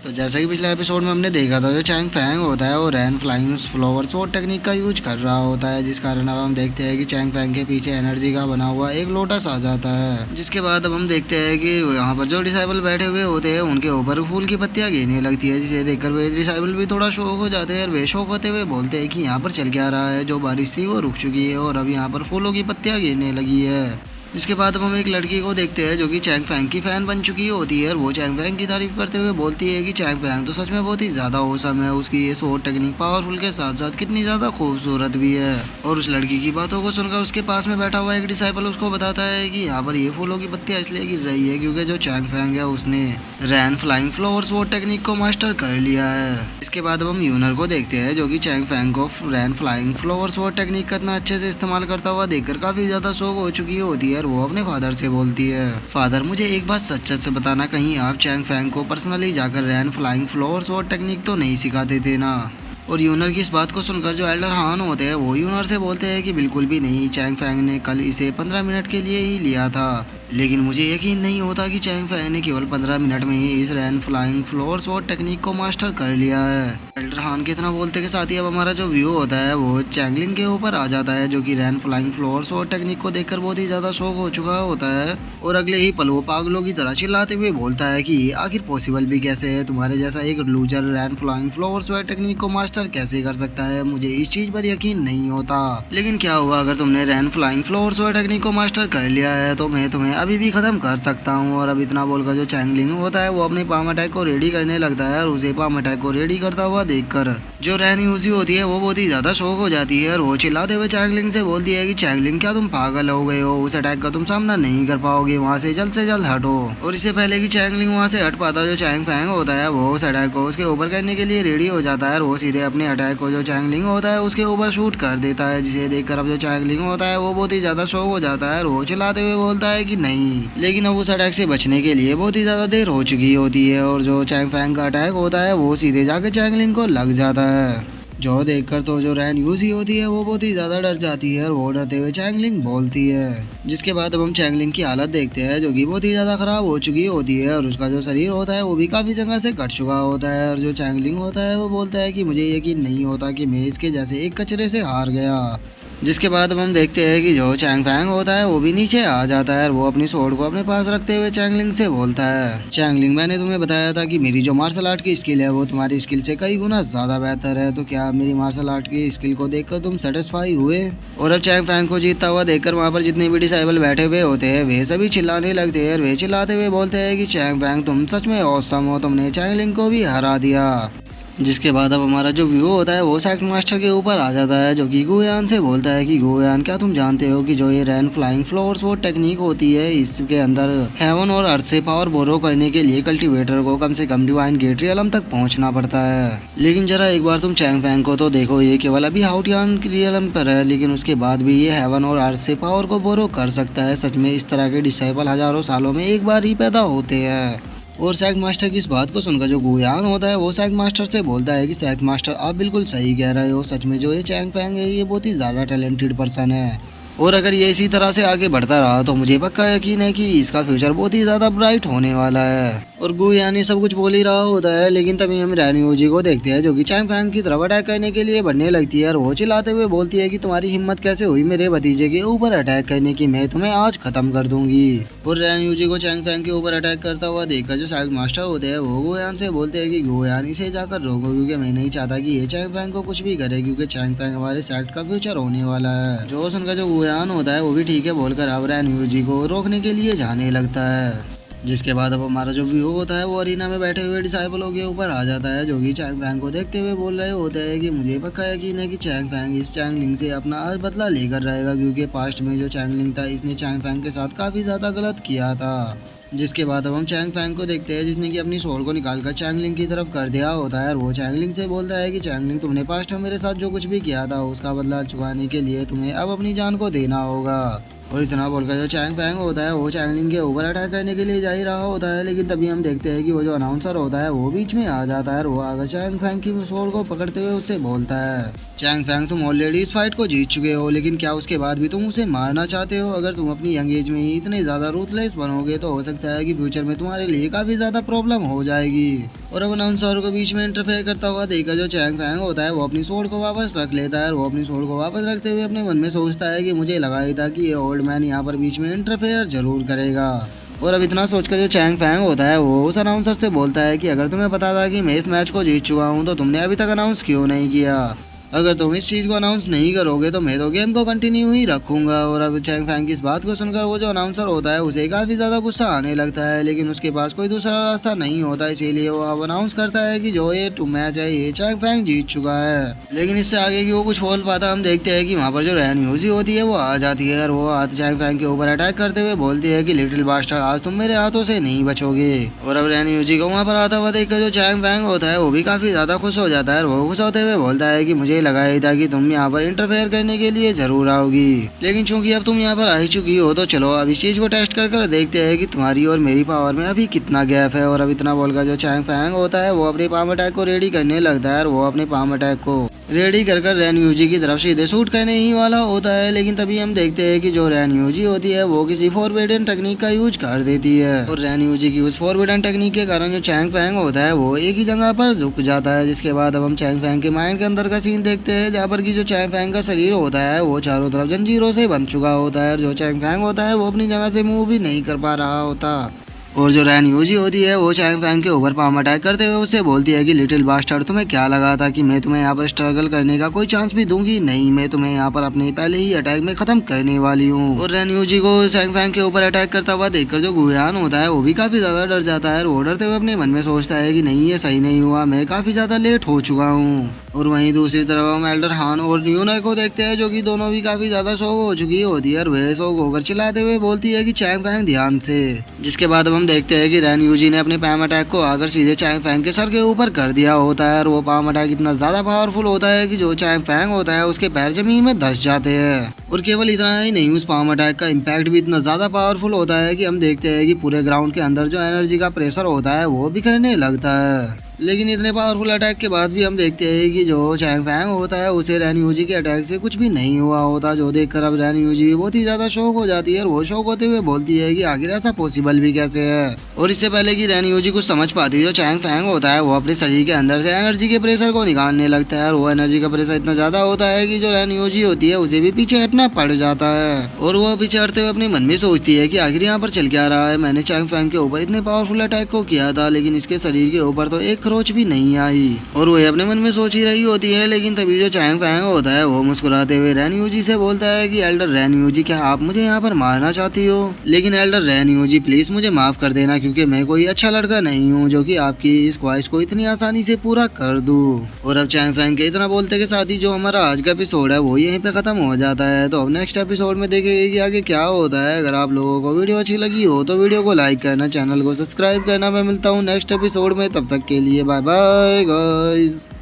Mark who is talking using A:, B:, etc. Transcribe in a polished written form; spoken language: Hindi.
A: तो जैसे कि पिछले एपिसोड में हमने देखा था, जो चैंग फैंग होता है वो रैन फ्लाइंग फ्लावर स्वॉर्ड टेक्निक का यूज कर रहा होता है, जिस कारण अब हम देखते हैं कि चैंग फैंग के पीछे एनर्जी का बना हुआ एक लोटस आ जाता है। जिसके बाद अब हम देखते हैं कि यहाँ पर जो डिसाइबल बैठे हुए होते हैं उनके ऊपर फूल की पत्तियां गिरने लगती है, जिसे देखकर वे डिसाइबल भी थोड़ा शौक हो जाते हैं और वे शौक होते हुए बोलते हैं कि यहाँ पर चल क्या रहा है, जो बारिश थी वो रुक चुकी है और अब यहाँ पर फूलों की पत्तियां गिरने लगी है। इसके बाद अब हम एक लड़की को देखते हैं जो कि चैंग फैंग की फैन बन चुकी होती है और वो चैंग फैंग की तारीफ करते हुए बोलती है कि चैंग फैंग तो सच में बहुत ही ज़्यादा औसम है, उसकी ये स्वॉर्ड टेक्निक पावरफुल के साथ साथ कितनी ज़्यादा खूबसूरत भी है। और उस लड़की की बातों को सुनकर उसके पास में बैठा हुआ एक डिसाइपल उसको बताता है कि यहाँ पर ये फूलों की पत्तियाँ इसलिए गिर रही है क्योंकि जो चैंग फैंग है उसने रैन फ्लाइंग फ्लावर स्वॉर्ड टेक्निक को मास्टर कर लिया है। इसके बाद अब हम यूनर को देखते हैं जो कि चैंग फैंग को रैन फ्लाइंग फ्लावर स्वॉर्ड टेक्निक का इतना अच्छे से इस्तेमाल करता हुआ देखकर काफी ज्यादा शौक हो चुकी होती है और वो अपने फादर से बोलती है, फादर मुझे एक बात सच सच से बताना, कहीं आप चैंग फैंग को पर्सनली जाकर रैन फ्लाइंग फ्लावर स्वॉर्ड टेक्निक तो नहीं सिखाते थे ना। और यूनर की इस बात को सुनकर जो एल्डर हान होते हैं वो यूनर से बोलते हैं कि बिल्कुल भी नहीं, चैंग फैंग ने कल इसे 15 मिनट के लिए ही लिया था, लेकिन मुझे यकीन नहीं होता कि चैंग फैंग ने केवल 15 मिनट में ही इस रैन फ्लाइंग फ्लावर स्वॉर्ड टेक्निक को मास्टर कर लिया है। एल्डर हान के इतना बोलते के साथ ही अब हमारा जो व्यू होता है वो चैंगलिंग के ऊपर आ जाता है, जो कि रैन फ्लाइंग फ्लावर स्वॉर्ड टेक्निक को देखकर बहुत ही ज्यादा शौक हो चुका होता है और अगले ही पल वो पागलों की तरह चिल्लाते हुए बोलता है कि आखिर पॉसिबल भी कैसे है, तुम्हारे जैसा एक लूजर रैन फ्लाइंग फ्लावर स्वॉर्ड टेक्निक को मास्टर कैसे कर सकता है, मुझे इस चीज पर यकीन नहीं होता। लेकिन क्या हुआ, अगर तुमने रैन फ्लाइंग फ्लावर स्वॉर्ड टेक्निक को मास्टर कर लिया है तो मैं तुम्हें अभी भी खत्म कर सकता हूँ। और अब इतना बोलकर जो चैंगलिंग होता है वो अपने पाम अटैक को रेडी करने लगता है और उसे पाम अटैक को रेडी करता हुआ देखकर जो रैन यूजी होती है वो बहुत ही ज्यादा शौक हो जाती है और वो चिल्लाते हुए चैंगलिंग से बोलती है कि चैंगलिंग क्या तुम पागल हो गए हो, उस अटैक का तुम सामना नहीं कर पाओगे, वहाँ से जल्द हटो। और इससे पहले कि चैंगलिंग वहाँ से हट पाता, जो चैंग फैंग होता है वो उस अटैक को उसके ऊपर करने के लिए रेडी हो जाता है और वो सीधे अपने अटैक को जो चैंगलिंग होता है उसके ऊपर शूट कर देता है, जिसे देखकर अब जो चैंगलिंग होता है वो बहुत ही ज्यादा शौक हो जाता है और वो चिल्लाते हुए बोलता है कि नहीं, लेकिन अब उस अटैक से बचने के लिए बहुत ही ज्यादा देर हो चुकी होती है और जो चैंग फैंग का अटैक होता है वो सीधे जाकर चैंगलिंग को लग जाता है, जो देखकर तो जो रैन यूजी होती है वो बहुत ही ज्यादा डर जाती है और वो डरते हुए चैंगलिंग बोलती है। जिसके बाद अब हम चैंगलिंग की हालत देखते हैं जो कि बहुत ही ज्यादा खराब हो चुकी होती है और उसका जो शरीर होता है वो भी काफी जगह से कट चुका होता है और जो चैंगलिंग होता है वो बोलता है कि मुझे यकीन नहीं होता कि मैं इसके जैसे एक कचरे से हार गया। जिसके बाद अब हम देखते हैं कि जो चैंग फैंग होता है वो भी नीचे आ जाता है और वो अपनी स्वॉर्ड को अपने पास रखते हुए चैंगलिंग से बोलता है, चैंगलिंग मैंने तुम्हें बताया था कि मेरी जो मार्शल आर्ट की स्किल है वो तुम्हारी स्किल से कई गुना ज्यादा बेहतर है, तो क्या मेरी मार्शल आर्ट की स्किल को देखकर तुम सेटिस्फाई हुए। और अब चैंग फैंग को जीतता हुआ देखकर वहाँ पर जितने भी डिसाइबल बैठे हुए होते हैं वे सभी चिल्लाने लगते हैं और वे चिल्लाते हुए बोलते हैं कि चैंग फैंग तुम सच में ऑसम हो, तुमने चैंगलिंग को भी हरा दिया। जिसके बाद अब हमारा जो व्यू होता है वो सेक्ट मास्टर के ऊपर आ जाता है, जो कि गुयान से बोलता है कि गुयान क्या तुम जानते हो कि जो ये रैन फ्लाइंग फ्लावर्स वो टेक्निक होती है इसके अंदर हेवन और अर्थ से पावर बोरो करने के लिए कल्टीवेटर को कम से कम डिवाइन गेट रियलम तक पहुंचना पड़ता है। लेकिन जरा एक बार तुम चैंग फैंग को तो देखो, ये केवल अभी हाउटियान रियलम पर है लेकिन उसके बाद भी ये हेवन और अर्थ से पावर को बोरो कर सकता है। सच में इस तरह के डिसाइपल हजारों सालों में एक बार ही पैदा होते हैं। और सैक मास्टर की इस बात को सुनकर जो गुयान होता है वो सैक मास्टर से बोलता है कि सैक मास्टर आप बिल्कुल सही कह रहे हो, सच में जो ये चैंग फैंग है ये बहुत ही ज़्यादा टैलेंटेड पर्सन है और अगर ये इसी तरह से आगे बढ़ता रहा तो मुझे पक्का यकीन है कि इसका फ्यूचर बहुत ही ज़्यादा ब्राइट होने वाला है। और गुयान ये सब कुछ बोल ही रहा होता है लेकिन तभी हम रैन यूजी को देखते हैं जो कि चैंग फैंग की तरफ अटैक करने के लिए बढ़ने लगती है और वो चिल्लाते हुए बोलती है कि तुम्हारी हिम्मत कैसे हुई मेरे भतीजे के ऊपर अटैक करने की, मैं तुम्हें आज खत्म कर दूंगी। और रैन यूजी को चैंग फैंग के ऊपर अटैक करता हुआ देखकर जो सैक मास्टर होते हैं वो गुयान से बोलते हैं कि गुयान इसे जाकर रोको, क्योंकि मैं नहीं चाहता कि ये चैंग फैंग को कुछ भी करे, क्योंकि चैंग फैंग हमारे सेक्ट का फ्यूचर होने वाला है। जो सुनकर जो गुयान होता है वो भी ठीक है बोलकर अब रैन यूजी को रोकने के लिए जाने लगता है। जिसके बाद अब हमारा जो व्यू होता है वो अरीना में बैठे हुए डिसाइबलों के ऊपर आ जाता है, जो कि चैंग फैंग को देखते हुए बोल रहे होते हैं कि मुझे पक्का यकीन है कि चैंग फैंग इस चैंगलिंग से अपना आज बदला लेकर रहेगा, क्योंकि पास्ट में जो चैंगलिंग था इसने चैंग फैंग के साथ काफ़ी ज़्यादा गलत किया था। जिसके बाद अब हम चैंग फैंग को देखते हैं जिसने कि अपनी सोल को निकालकर चैंगलिंग की तरफ कर दिया होता है और वो चैंगलिंग से बोलता है कि चैंगलिंग तुमने पास्ट में मेरे साथ जो कुछ भी किया था उसका बदला चुकाने के लिए तुम्हें अब अपनी जान को देना होगा। और इतना बोलकर जो चैंग फैंग होता है वो चैंगलिंग के ऊपर अटैक करने के लिए जा ही रहा होता है, लेकिन तभी हम देखते हैं कि वो जो अनाउंसर होता है वो बीच में आ जाता है और वो आकर चैंग फैंग की सोल को पकड़ते हुए उससे बोलता है, चैंग फैंग तुम ऑलरेडी इस फाइट को जीत चुके हो, लेकिन क्या उसके बाद भी तुम उसे मारना चाहते हो। अगर तुम अपनी यंग एज में ही इतने ज़्यादा रूथलेस बनोगे तो हो सकता है कि फ्यूचर में तुम्हारे लिए काफ़ी ज़्यादा प्रॉब्लम हो जाएगी। और अब अनाउंसर को बीच में इंटरफेयर करता हुआ देखकर जो चैंग फैंग होता है वो अपनी स्वॉर्ड को वापस रख लेता है। और वो अपनी स्वॉर्ड को वापस रखते हुए अपने मन में सोचता है कि मुझे लगा ही था कि ये ओल्ड मैन यहाँ पर बीच में इंटरफेयर जरूर करेगा। और अब इतना सोचकर जो चैंग फैंग होता है वो उस अनाउंसर से बोलता है कि अगर तुम्हें पता था कि मैं इस मैच को जीत चुका हूँ तो तुमने अभी तक अनाउंस क्यों नहीं किया। अगर तुम इस चीज़ को अनाउंस नहीं करोगे तो मैं तो गेम को कंटिन्यू ही रखूंगा। और अब चैंग फैंग की इस बात को सुनकर वो जो अनाउंसर होता है उसे काफ़ी ज़्यादा गुस्सा आने लगता है, लेकिन उसके पास कोई दूसरा रास्ता नहीं होता, इसीलिए वो अब अनाउंस करता है कि जो ये मैच है ये चैंग फैंग जीत चुका है। लेकिन इससे आगे की वो कुछ बोल पाता हम देखते हैं कि वहाँ पर जो रैन यूजी होती है वो आ जाती है और वो चैंग फैंग के ऊपर अटैक करते हुए बोलती है कि लिटिल बास्टर्ड आज तुम मेरे हाथों से नहीं बचोगे। और अब रैन यूजी को वहाँ पर आता हुआ देखकर जो चैंग फैंग होता है वो भी काफ़ी ज़्यादा खुश हो जाता है। और वो खुश होते हुए बोलता है कि मुझे लगा ही था कि तुम यहाँ पर इंटरफेयर करने के लिए जरूर आओगी, लेकिन चूंकि अब तुम यहाँ पर आ चुकी हो तो चलो अब इस चीज को टेस्ट कर देखते हैं कि तुम्हारी और मेरी पावर में अभी कितना गैप है। और अब इतना बोलकर जो चैंग फैंग होता है वो अपने पाम अटैक को रेडी करने लगता है। और वो अपने पाम अटैक को रेडी कर रैन यूजी की तरफ सीधे शूट करने ही वाला होता है, लेकिन तभी हम देखते हैं कि जो रैन यूजी होती है वो किसी फॉरबिडन टेक्निक का यूज कर देती है। और रैन यूजी की उस फॉरबिडन टेक्निक के कारण जो चैंग फैंग होता है वो एक ही जगह पर झुक जाता है। जिसके बाद अब हम चैंग फैंग के माइंड के अंदर का सीन देखते हैं जहाँ पर की जो चैंग फैंग का शरीर होता है वो चारों तरफ जंजीरों से बन चुका होता है। और जो चैंग फैंग होता है वो अपनी जगह से मूव भी नहीं कर पा रहा होता। और जो रैन यूजी होती है वो चैंग फैंग के ऊपर पाम अटैक करते हुए उससे बोलती है कि लिटिल बास्टर्ड तुम्हें क्या लगा था कि मैं तुम्हें यहाँ पर स्ट्रगल करने का कोई चांस भी दूंगी, नहीं मैं तुम्हें यहाँ पर अपने पहले ही अटैक में खत्म करने वाली हूँ। और रैन यूजी को चैंग फैंग के ऊपर अटैक करता हुआ देखकर जो गुयान होता है वो भी काफी ज्यादा डर जाता है। और वो डरते हुए अपने मन में सोचता है कि नहीं ये सही नहीं हुआ, मैं काफी ज्यादा लेट हो चुका हूँ। और वहीं दूसरी तरफ हम एल्डर हान और न्यूनर को देखते हैं जो कि दोनों भी काफी ज्यादा शौक हो चुकी होती है। और वह शौक होकर चिल्लाते हुए बोलती है कि चैंग फैंग ध्यान से। जिसके बाद अब हम देखते हैं कि रैन यूजी ने अपने पाम अटैक को आकर सीधे चैंग फैंग के सर के ऊपर कर दिया होता है। और वो पाम अटैक इतना ज्यादा पावरफुल होता है कि जो चैंग फैंग होता है उसके पैर जमीन में धंस जाते हैं। और केवल इतना ही नहीं, उस पाम अटैक का इम्पैक्ट भी इतना ज्यादा पावरफुल होता है कि हम देखते हैं कि पूरे ग्राउंड के अंदर जो एनर्जी का प्रेशर होता है वो बिखरने लगता है। लेकिन इतने पावरफुल अटैक के बाद भी हम देखते हैं कि जो चैंग फैंग होता है उसे रैन यूजी के अटैक से कुछ भी नहीं हुआ होता, जो देखकर अब रैन यूजी बहुत ही ज्यादा शौक हो जाती है। और वो शौक होते हुए बोलती है कि आखिर ऐसा पॉसिबल भी कैसे है। और इससे पहले कि रैन यूजी कुछ समझ पाती जो चैंग फैंग होता है वो अपने शरीर के अंदर से एनर्जी के प्रेशर को निकालने लगता है। और वो एनर्जी का प्रेशर इतना ज्यादा होता है कि जो रैन यूजी होती है उसे भी पीछे हटना पड़ जाता है। और वो पीछे हटते हुए अपने मन में सोचती है कि आखिर यहाँ पर चल क्या रहा है, मैंने चैंग फैंग के ऊपर इतने पावरफुल अटैक को किया था लेकिन इसके शरीर के ऊपर तो एक खरोच भी नहीं आई। और वो अपने मन में सोच ही रही होती है, लेकिन तभी जो चैंग फैंग होता है वो मुस्कुराते हुए रैन यूजी से बोलता है कि एल्डर रैन यूजी क्या आप मुझे यहाँ पर मारना चाहती हो, लेकिन एल्डर रैन यूजी प्लीज मुझे माफ कर देना क्योंकि मैं कोई अच्छा लड़का नहीं हूँ जो कि आपकी इस ख्वाहिश को इतनी आसानी से पूरा कर दूं। और अब चैंग फैंग के इतना बोलते के साथ ही जो हमारा आज का एपिसोड है वो यहीं पे खत्म हो जाता है। तो अब नेक्स्ट एपिसोड में देखेंगे कि आगे क्या होता है। अगर आप लोगों को वीडियो अच्छी लगी हो तो वीडियो को लाइक करना, चैनल को सब्सक्राइब करना। मैं मिलता हूँ नेक्स्ट एपिसोड में, तब तक के लिए बाय बाय गाइस।